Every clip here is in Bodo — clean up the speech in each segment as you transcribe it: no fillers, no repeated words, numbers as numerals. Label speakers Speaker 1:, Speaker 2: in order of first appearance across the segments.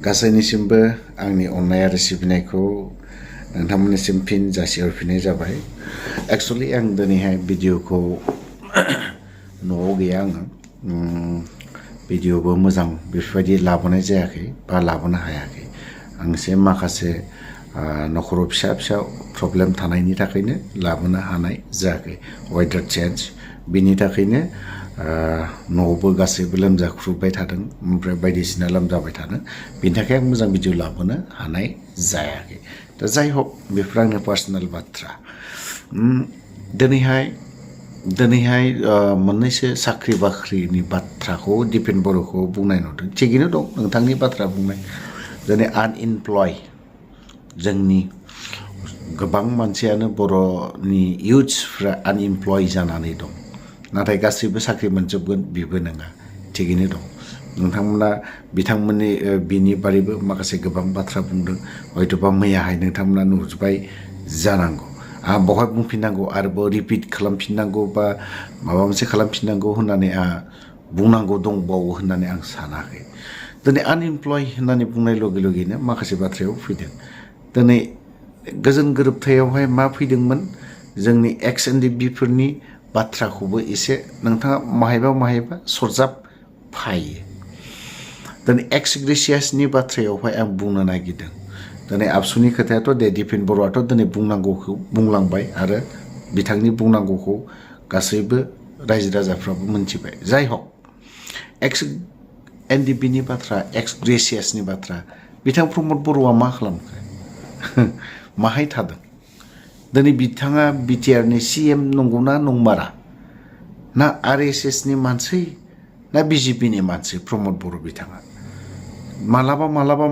Speaker 1: गासैनिसिमबो आंनि अननाय आरो सिबिनायखौ नोंथांमोननिसिम फिन जासिहरफिननाय जाबाय। एक्चुअली आं दिनैहाय भिडिअखौ न'आव गैया आङो भिडिअबो मोजां बेफोरबायदि लाबोनाय जायाखै बा लाबोनो हायाखै। आं एसे माखासे न'खराव फिसा फिसा प्रब्लेम थानायनि थाखायनो लाबोनो हानाय जायाखै। वेदार चेन्ज बिनि थाखायनो न'आवबो गासैबो लोमजाख्रुबबाय थादों ओमफ्राय बायदिसिना लोमजाबाय थादों। बिनि थाखाय आं मोजां भिडिअ लाबोनो हानाय जायाखै। दा जाय हक बेफोर आंनि पार्सनेल बाथ्रा। दिनैहाय मोननैसो साख्रि बाख्रिनि बाथ्राखौ दिपेन बर'खौ बुंनाय नुदों। थिगैनो दं नोंथांनि बाथ्रा बुंनाय। दिनै आनइमप्लय जोंनि गोबां मानसियानो बर'नि इयुथ्सफ्रा आनइमप्लय जानानै दं। नाथाय गासैबो साख्रि मोनजोबगोन बेबो नङा। थिगैनो दं नोंथांमोना बिथांमोननि बिनि बारैबो माखासे गोबां बाथ्रा बुंदों। हयथ'बा मैयाहाय नोंथांमोना नुजोब्बाय जानांगौ। आं बहाय बुंफिननांगौ आरोबाव रिपिट खालामफिननांगौ बा माबा मोनसे खालामफिननांगौ होननानै बुंनांगौ दंबावो होननानै आं सानाखै। दिनै आनइमप्लय होननानै बुंनाय लगे लगेनो माखासे बाथ्रायाव फैदों। दिनै गोजोन गोरोबथायावहाय मा फैदोंमोन जोंनि एक्स एनडिबिफोरनि बाथ्राखौबो एसे नोंथाङा माहायबा सरजाबफायो। दिनै एक्स ग्रेसियासनि बाथ्रायावहाय आं बुंनो नागिरदों। दिनै आबसुनि खोथायाथ' दे दिपेन बर'आथ' दिनै बुंनांगौखौ बुंलांबाय आरो बिथांनि बुंनांगौखौ गासैबो रायजो राजाफ्राबो मोनथिबाय। जाय हक एक्स एनडिबिनि बाथ्रा एक्स ग्रेसियासनि बाथ्रा बिथां प्रमद बर'आ मा खालामखो माहाय थादों? दिनै बिथाङा बिटिआरनि CM नंगौना नंमारा? ना RSSनि मानसि ना बिजेपिनि मानसि प्रमद बर' बिथाङा? मालाबा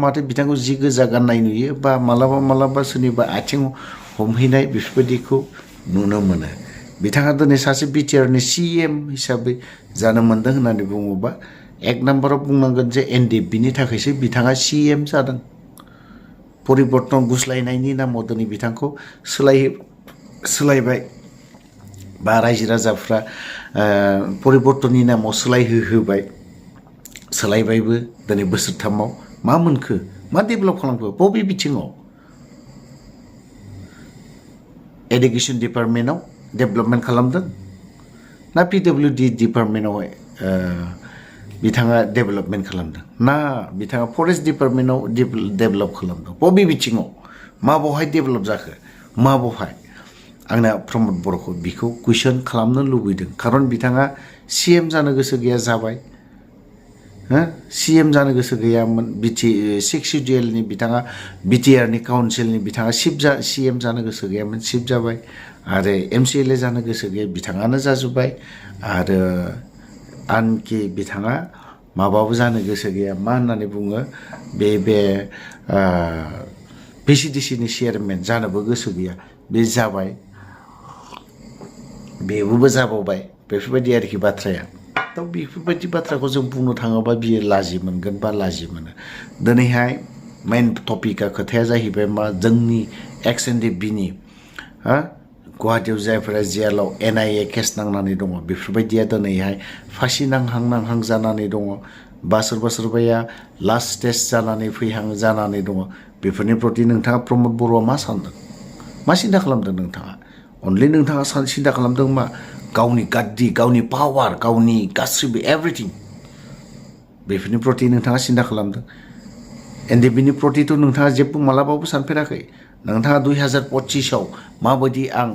Speaker 1: माथो बिथांखौ जि गोजा गाननाय नुयो बा मालाबा सोरनिबा आथिं हमहैनाय बेफोरबायदिखौ नुनो मोनो। बिथाङा दिनै सासे बिटिआरनि CM हिसाबै जानो मोन्दों होननानै बुङोबा एक नाम्बाराव बुंनांगोन जे एनडिएफबिनि थाखायसो बिथाङा CM जादों। परिबर्तन गुस्लायनायनि नामाव दिनै बिथांखौ सोलायबाय बा रायजो राजाफ्रा परिबर्तननि नामाव सोलायहोबाय। सोलायबायबो दिनै बोसोरथामाव मा मोनखो मा डेभेलप खालामखो बबे बिथिङाव? एडुकेसन डिपार्टमेन्टआव डेभेलपमेन्ट खालामदों ना PWD डिपार्टमेन्टआवहाय बिथाङा डेभेलपमेन्ट खालामदों ना बिथाङा फरेस्ट डिपार्टमेन्टआव डेभेलप खालामदों? बबे बिथिङाव मा बहाय डेभेलप जाखो मा बहाय? आंना प्रमद बर'खौ बिखौ कुइसन खालामनो लुबैदों। खारन बिथाङा CM जानो गोसो गैया जाबाय। CM जानो गोसो गैयामोन। 6 सिडिउलनि बिथाङा बिटिआरनि काउन्सिलनि बिथाङा CM जानो गोसो गैयामोन चिफ जाबाय। आरो MCLA जानो गोसो गैया बिथाङानो जाजोब्बाय। आरो आनखि बिथाङा माबाबो जानो गोसो गैया मा होननानै बुङो बे VCDCनि चेयारमेन जानोबो गोसो गैया बे जाबाय। बेबो जाबावबाय बेफोरबायदि आरोखि बाथ्राया। दा बेफोरबायदि बाथ्राखौ जों बुंनो थाङोबा बियो लाजि मोनगोन बा लाजि मोनो। दिनैहाय मेइन टपिकआ खोथाया जाहैबाय मा जोंनि एक्स एनडिबिनि गुवाहाटियाव जायफोरा जेलाव NIA केस नांनानै दङ बेफोरबायदिया दिनैहाय फासि नांहां जानानै दङ बा सोरबाया लास्ट स्टेज जानानै जानानै दङ। बेफोरनि प्रति नोंथाङा प्रमद बर'आ मा सानदों? मा सिन्था खालामदों नोंथाङा? अनलि नोंथाङा सिन्था खालामदों मा गावनि गाद्दि गावनि पावार गावनि गासैबो एभ्रिथिं बेफोरनि प्रति नोंथाङा सिन्था खालामदों। एनडिबिनि प्रतिथ' नोंथाङा जेबो मालाबाबो सानफेराखै। नोंथाङा 2025आव माबायदि आं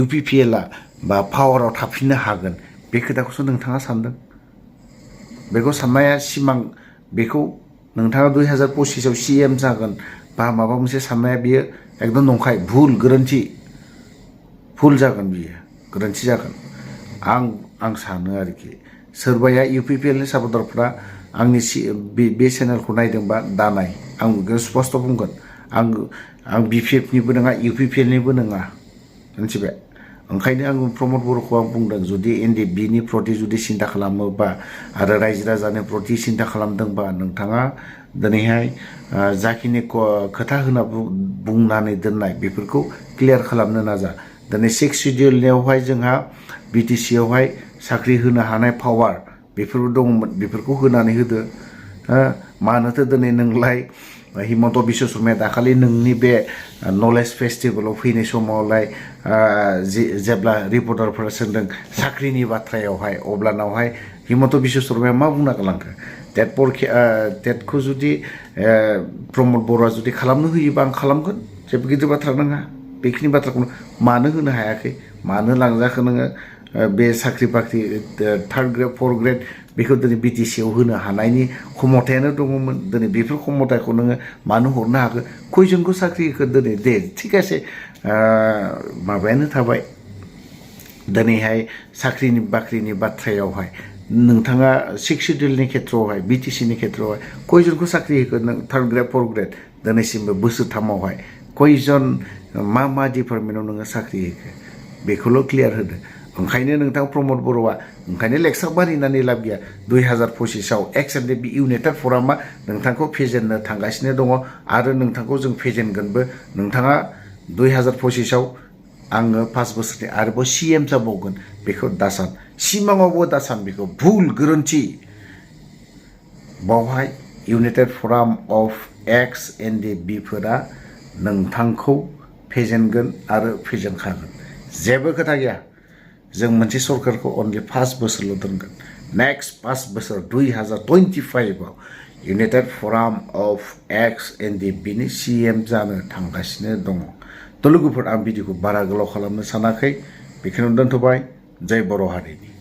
Speaker 1: UPPLआ बा पावाराव थाफिननो हागोन बे खोथाखौसो नोंथाङा सानदों। बेखौ साननाया सिमां बेखौ नोंथाङा 2025आव CM जागोन बा माबा मोनसे साननाया बियो एकदम नंखाय भुल जागोन बियो गोरोन्थि जागोन। आं सानो आरोखि सोरबाया UPPLनि सापर्टारफ्रा आंनि बे चेनेलखौ नायदोंबा दानाय आं स्पष्ट बुंगोन आं BPFनिबो नङा UPPLनिबो नङा मिथिबाय। ओंखायनो आं प्रमद बर'खौ आं बुंदों जुदि एनडिबिनि प्रति जुदि सिन्था खालामोबा आरो रायजो राजानि प्रति सिन्था खालामदोंबा नोंथाङा दिनैहाय जाखिनि खोथा होना बुंनानै दोननाय बेफोरखौ क्लियार खालामनो नाजा। दिनै 6 सिडिउलनियावहाय जोंहा BTCआवहाय साख्रि होनो हानाय पावार बेफोरबो दङमोन बेफोरखौ होनानै होदो। मानोथो दिनै नोंलाय हिमन्त बिश्व शर्माया दाखालि नोंनि बे नलेज फेस्टिभेलाव फैनाय समावलाय जेब्ला रिपर्टारफोरा सोंदों साख्रिनि बाथ्रायावहाय अब्लानावहाय हिमन्त बिश्व शर्माया मा बुंना गालांखो टेटखौ जुदि प्रमद बर'आ जुदि खालामनो होयोबा आं खालामगोन जेबो गिदिर बाथ्रा नङा बेखिनि बाथ्राखौनो मानो होनो हायाखै मानो लांजाखो नोङो बे साख्रि बाख्रि थार्ड ग्रेड फर्थ ग्रेड बेखौ दिनै बिटिसिआव होनो हानायनि क्षमतायानो दङमोन दिनै बेफोर क्षमताखौ नोङो मानो हरनो हाखो खयजनखौ साख्रि होखो दिनै दे थिग आसे माबायानो थाबाय दिनैहाय साख्रिनि बाख्रिनि बाथ्रायावहाय नोंथाङा सिक्स सिडिउलनि खेथ्रआवहाय बिटिसिनि खेथ्रआवहाय खयजनखौ साख्रि होखो नों थार्ड ग्रेड फर्थ ग्रेड दिनैसिमबो बोसोरथामावहाय खयजन मा डिपार्टमेन्टआव नोङो साख्रि होखो बेखौल' क्लियार होदो ओंखायनो नोंथां प्रमद बर'आ ओंखायनो लेक्सार बानायनानै लाब गैया 2025आव एक्सेप्ट बे इउनाइटेड फरामा नोंथांखौ फेजेननो थांगासिनो दङ आरो नोंथांखौ जों फेजेनगोनबो नोंथाङा 2025आव आङो 5 बोसोरनि आरोबाव CM जाबावगोन बेखौ दासान सिमाङावबो दासान बेखौ भुल गोरोन्थि बावहाय इउनाइटेड फराम अफ एक्स NDB फोरा नोंथांखौ फेजेनगोन आरो फेजेनखागोन जेबो खोथा गैया जों मोनसे सरकारखौ अनलि 5 बोसोरल' दोनगोन नेक्स्ट 5 बोसोर 2025आव इउनाइटेड फराम अफ एक्स NDBनि CM जानो थांगासिनो दङ थ' लोगोफोर आं भिडिअखौ बारा गोलाव खालामनो सानाखै बेखौनो दोनथ'बाय जय बर' हारिनि